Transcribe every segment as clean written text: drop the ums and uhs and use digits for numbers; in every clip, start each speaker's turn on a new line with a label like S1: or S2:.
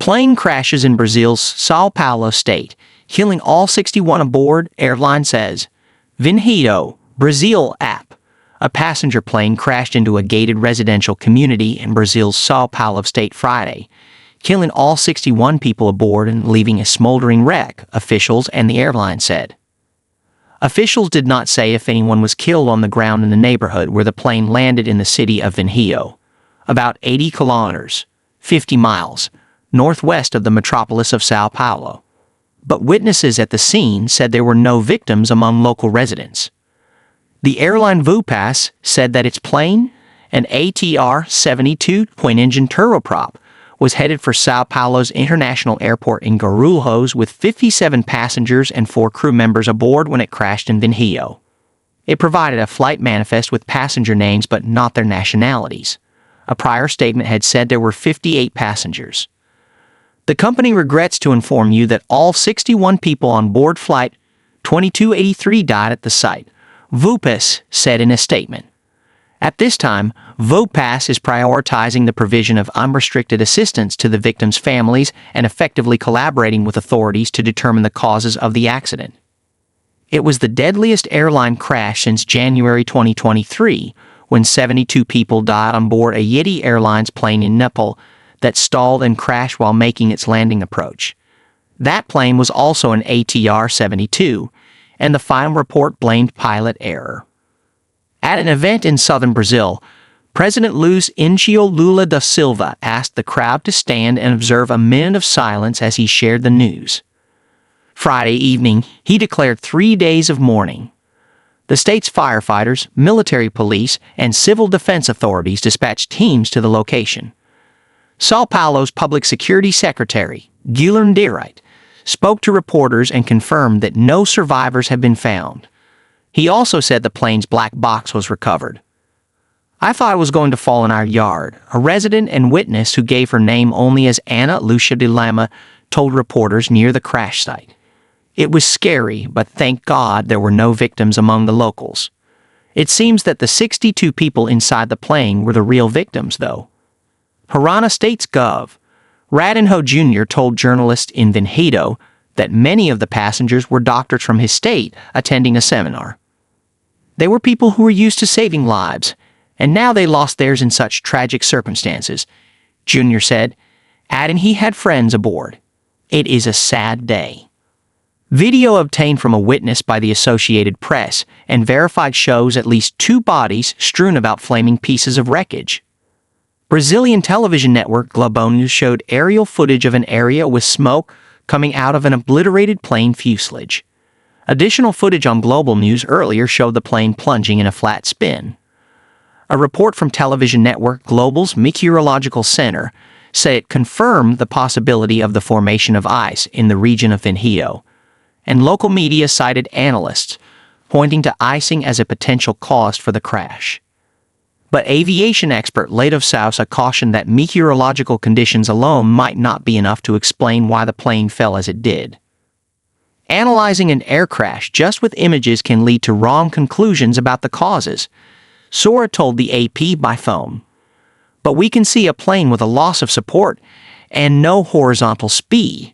S1: Plane crashes in Brazil's Sao Paulo state, killing all 61 aboard, airline says. Vinhedo, Brazil app. A passenger plane crashed into a gated residential community in Brazil's Sao Paulo state Friday, killing all 61 people aboard and leaving a smoldering wreck, officials and the airline said. Officials did not say if anyone was killed on the ground in the neighborhood where the plane landed in the city of Vinhedo, about 80 kilometers, 50 miles, northwest of the metropolis of Sao Paulo. But witnesses at the scene said there were no victims among local residents. The airline Vupas said that its plane, an ATR-72 twin-engine turboprop, was headed for Sao Paulo's International Airport in Guarulhos with 57 passengers and 4 crew members aboard when it crashed in Vinhedo. It provided a flight manifest with passenger names but not their nationalities. A prior statement had said there were 58 passengers. The company regrets to inform you that all 61 people on board Flight 2283 died at the site, Vupas said in a statement. At this time, Vupas is prioritizing the provision of unrestricted assistance to the victims' families and effectively collaborating with authorities to determine the causes of the accident. It was the deadliest airline crash since January 2023, when 72 people died on board a Yeti Airlines plane in Nepal that stalled and crashed while making its landing approach. That plane was also an ATR-72, and the final report blamed pilot error. At an event in southern Brazil, President Luiz Inácio Lula da Silva asked the crowd to stand and observe a minute of silence as he shared the news. Friday evening, he declared 3 days of mourning. The state's firefighters, military police, and civil defense authorities dispatched teams to the location. Sao Paulo's Public Security Secretary, Guilherme Derite, spoke to reporters and confirmed that no survivors have been found. He also said the plane's black box was recovered. I thought it was going to fall in our yard, a resident and witness who gave her name only as Ana Lucia de Lima told reporters near the crash site. It was scary, but thank God there were no victims among the locals. It seems that the 62 people inside the plane were the real victims, though. Parana State's Gov. Radinho Jr. told journalists in Vinhedo that many of the passengers were doctors from his state attending a seminar. They were people who were used to saving lives, and now they lost theirs in such tragic circumstances, Jr. said, adding he had friends aboard. It is a sad day. Video obtained from a witness by the Associated Press and verified shows at least 2 bodies strewn about flaming pieces of wreckage. Brazilian television network Globo News showed aerial footage of an area with smoke coming out of an obliterated plane fuselage. Additional footage on Global News earlier showed the plane plunging in a flat spin. A report from television network Global's Meteorological Center said it confirmed the possibility of the formation of ice in the region of Vinhedo, and local media cited analysts pointing to icing as a potential cause for the crash. But aviation expert Leito Sousa cautioned that meteorological conditions alone might not be enough to explain why the plane fell as it did. Analyzing an air crash just with images can lead to wrong conclusions about the causes, Sora told the AP by phone. But we can see a plane with a loss of support and no horizontal speed.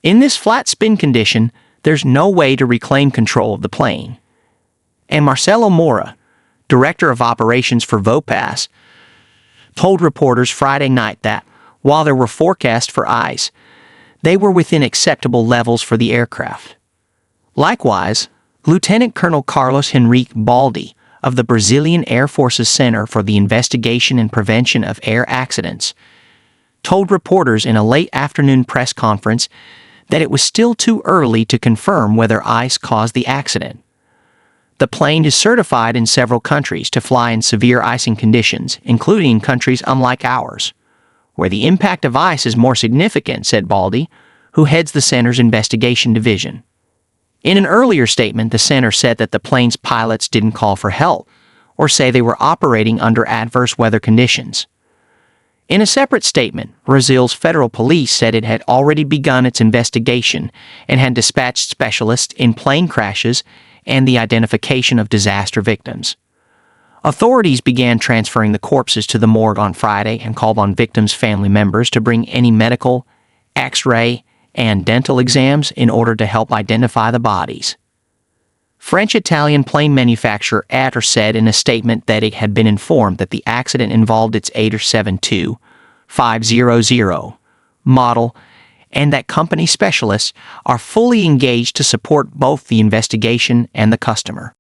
S1: In this flat spin condition, there's no way to reclaim control of the plane. And Marcelo Moura, director of operations for Vupas, told reporters Friday night that, while there were forecasts for ice, they were within acceptable levels for the aircraft. Likewise, Lieutenant Colonel Carlos Henrique Baldi of the Brazilian Air Force's Center for the Investigation and Prevention of Air Accidents told reporters in a late afternoon press conference that it was still too early to confirm whether ice caused the accident. The plane is certified in several countries to fly in severe icing conditions, including in countries unlike ours, where the impact of ice is more significant, said Baldi, who heads the center's investigation division. In an earlier statement, the center said that the plane's pilots didn't call for help or say they were operating under adverse weather conditions. In a separate statement, Brazil's federal police said it had already begun its investigation and had dispatched specialists in plane crashes and the identification of disaster victims. Authorities began transferring the corpses to the morgue on Friday and called on victims' family members to bring any medical, X-ray, and dental exams in order to help identify the bodies. French-Italian plane manufacturer Atter said in a statement that it had been informed that the accident involved its 727-500 model and that company specialists are fully engaged to support both the investigation and the customer.